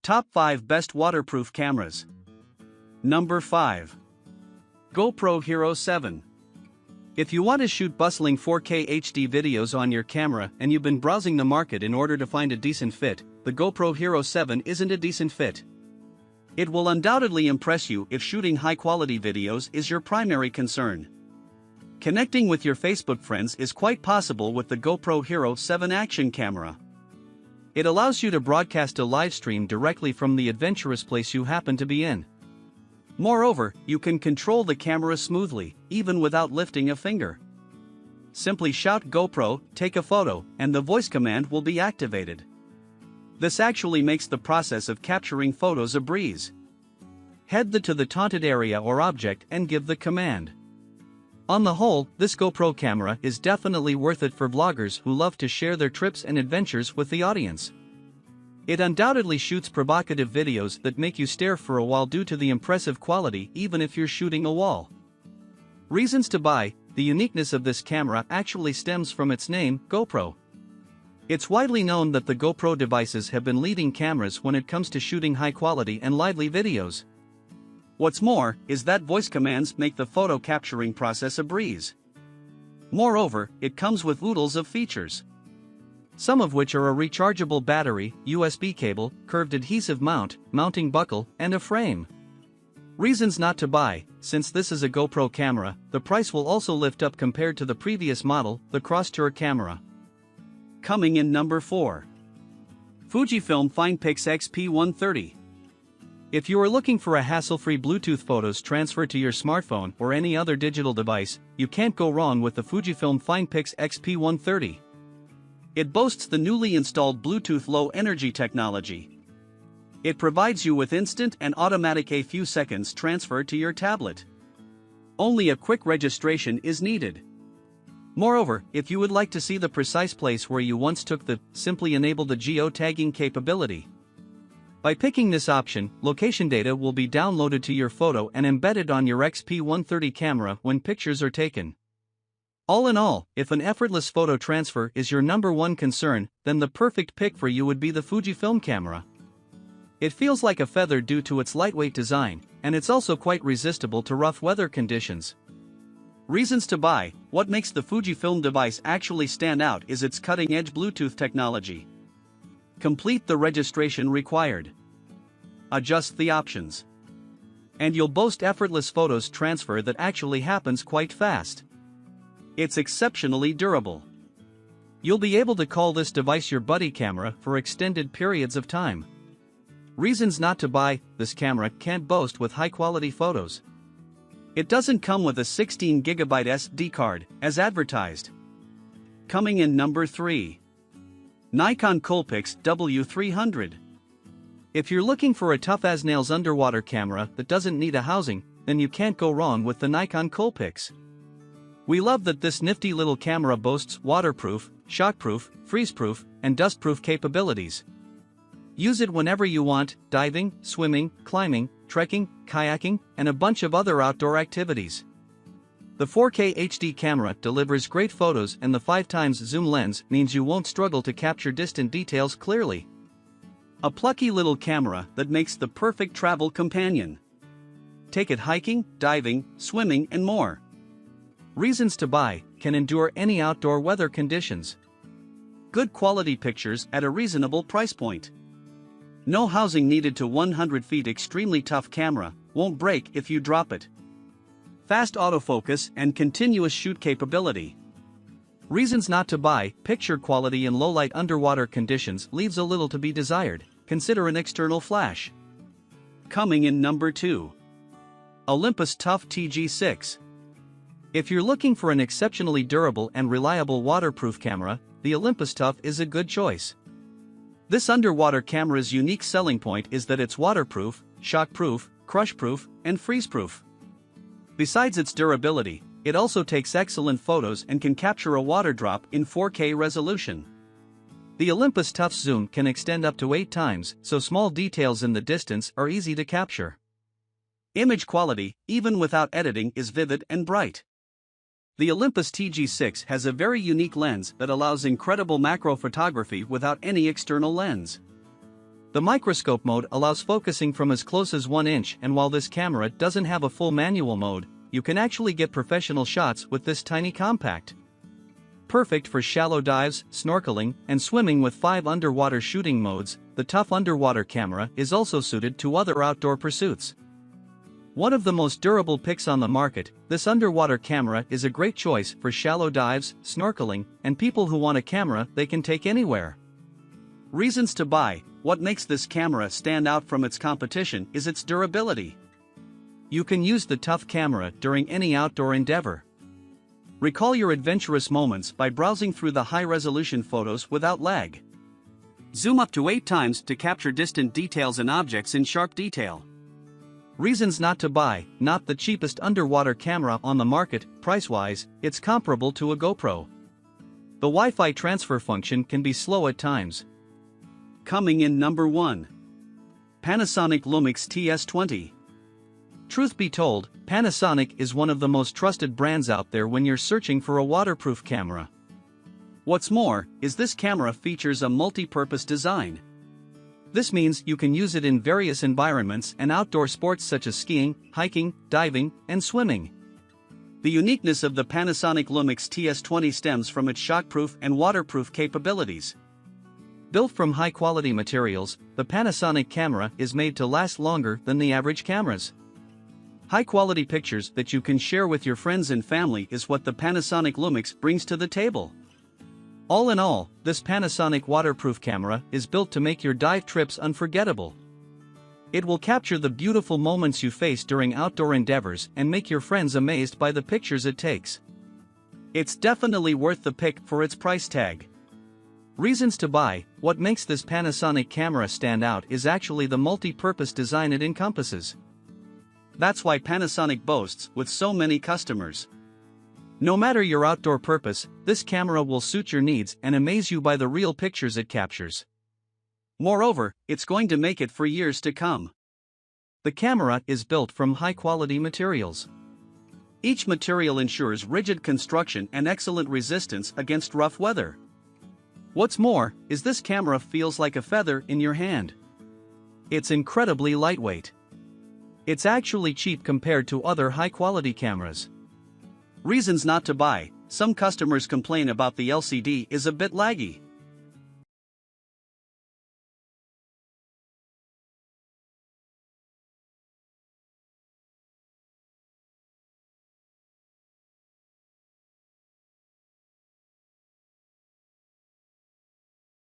Top 5 Best Waterproof Cameras. Number 5. GoPro Hero 7. If you want to shoot bustling 4K HD videos on your camera and you've been browsing the market in order to find a decent fit, the GoPro Hero 7 isn't a decent fit. It will undoubtedly impress you if shooting high-quality videos is your primary concern. Connecting with your Facebook friends is quite possible with the GoPro Hero 7 action camera. It allows you to broadcast a live stream directly from the adventurous place you happen to be in. Moreover, you can control the camera smoothly, even without lifting a finger. Simply shout GoPro, take a photo, and the voice command will be activated. This actually makes the process of capturing photos a breeze. Head to the taunted area or object and give the command. On the whole, this GoPro camera is definitely worth it for vloggers who love to share their trips and adventures with the audience. It undoubtedly shoots provocative videos that make you stare for a while due to the impressive quality even if you're shooting a wall. Reasons to buy. The uniqueness of this camera actually stems from its name, GoPro. It's widely known that the GoPro devices have been leading cameras when it comes to shooting high-quality and lively videos. What's more, is that voice commands make the photo capturing process a breeze. Moreover, it comes with oodles of features. Some of which are a rechargeable battery, USB cable, curved adhesive mount, mounting buckle, and a frame. Reasons not to buy. Since this is a GoPro camera, the price will also lift up compared to the previous model, the Crosstour camera. Coming in number 4. Fujifilm FinePix XP130. If you are looking for a hassle-free Bluetooth photos transfer to your smartphone or any other digital device, you can't go wrong with the Fujifilm FinePix XP130. It boasts the newly installed Bluetooth Low Energy technology. It provides you with instant and automatic a few seconds transfer to your tablet. Only a quick registration is needed. Moreover, if you would like to see the precise place where you once took simply enable the geo-tagging capability. By picking this option, location data will be downloaded to your photo and embedded on your XP130 camera when pictures are taken. All in all, if an effortless photo transfer is your number one concern, then the perfect pick for you would be the Fujifilm camera. It feels like a feather due to its lightweight design, and it's also quite resistible to rough weather conditions. Reasons to buy. What makes the Fujifilm device actually stand out is its cutting-edge Bluetooth technology. Complete the registration required. Adjust the options. And you'll boast effortless photos transfer that actually happens quite fast. It's exceptionally durable. You'll be able to call this device your buddy camera for extended periods of time. Reasons not to buy. This camera can't boast with high-quality photos. It doesn't come with a 16GB SD card, as advertised. Coming in number 3. Nikon Coolpix W300. If you're looking for a tough-as-nails underwater camera that doesn't need a housing, then you can't go wrong with the Nikon Coolpix. We love that this nifty little camera boasts waterproof, shockproof, freeze-proof, and dustproof capabilities. Use it whenever you want: diving, swimming, climbing, trekking, kayaking, and a bunch of other outdoor activities. The 4K HD camera delivers great photos, and the 5x zoom lens means you won't struggle to capture distant details clearly. A plucky little camera that makes the perfect travel companion. Take it hiking, diving, swimming, and more. Reasons to buy. Can endure any outdoor weather conditions. Good quality pictures at a reasonable price point. No housing needed to 100 feet. Extremely tough camera, won't break if you drop it. Fast autofocus and continuous shoot capability. Reasons not to buy. Picture quality in low-light underwater conditions leaves a little to be desired. Consider an external flash. Coming in number 2. Olympus Tough TG6. If you're looking for an exceptionally durable and reliable waterproof camera, the Olympus Tough is a good choice. This underwater camera's unique selling point is that it's waterproof, shockproof, crushproof, and freezeproof. Besides its durability, it also takes excellent photos and can capture a water drop in 4K resolution. The Olympus Tough's zoom can extend up to 8x, so small details in the distance are easy to capture. Image quality, even without editing, is vivid and bright. The Olympus TG6 has a very unique lens that allows incredible macro photography without any external lens. The microscope mode allows focusing from as close as 1 inch, and while this camera doesn't have a full manual mode, you can actually get professional shots with this tiny compact. Perfect for shallow dives, snorkeling, and swimming with 5 underwater shooting modes, the Tough underwater camera is also suited to other outdoor pursuits. One of the most durable picks on the market, this underwater camera is a great choice for shallow dives, snorkeling, and people who want a camera they can take anywhere. Reasons to buy. What makes this camera stand out from its competition is its durability. You can use the Tough camera during any outdoor endeavor. Recall your adventurous moments by browsing through the high-resolution photos without lag. Zoom up to 8 times to capture distant details and objects in sharp detail. Reasons not to buy. Not the cheapest underwater camera on the market. Price-wise, it's comparable to a GoPro. The Wi-Fi transfer function can be slow at times. Coming in number 1. Panasonic Lumix TS20. Truth be told, Panasonic is one of the most trusted brands out there when you're searching for a waterproof camera. What's more, is this camera features a multi-purpose design. This means you can use it in various environments and outdoor sports such as skiing, hiking, diving, and swimming. The uniqueness of the Panasonic Lumix TS20 stems from its shockproof and waterproof capabilities. Built from high-quality materials, the Panasonic camera is made to last longer than the average cameras. High-quality pictures that you can share with your friends and family is what the Panasonic Lumix brings to the table. All in all, this Panasonic waterproof camera is built to make your dive trips unforgettable. It will capture the beautiful moments you face during outdoor endeavors and make your friends amazed by the pictures it takes. It's definitely worth the pick for its price tag. Reasons to buy. What makes this Panasonic camera stand out is actually the multi-purpose design it encompasses. That's why Panasonic boasts with so many customers. No matter your outdoor purpose, this camera will suit your needs and amaze you by the real pictures it captures. Moreover, it's going to make it for years to come. The camera is built from high-quality materials. Each material ensures rigid construction and excellent resistance against rough weather. What's more, is this camera feels like a feather in your hand. It's incredibly lightweight. It's actually cheap compared to other high-quality cameras. Reasons not to buy. Some customers complain about the LCD is a bit laggy.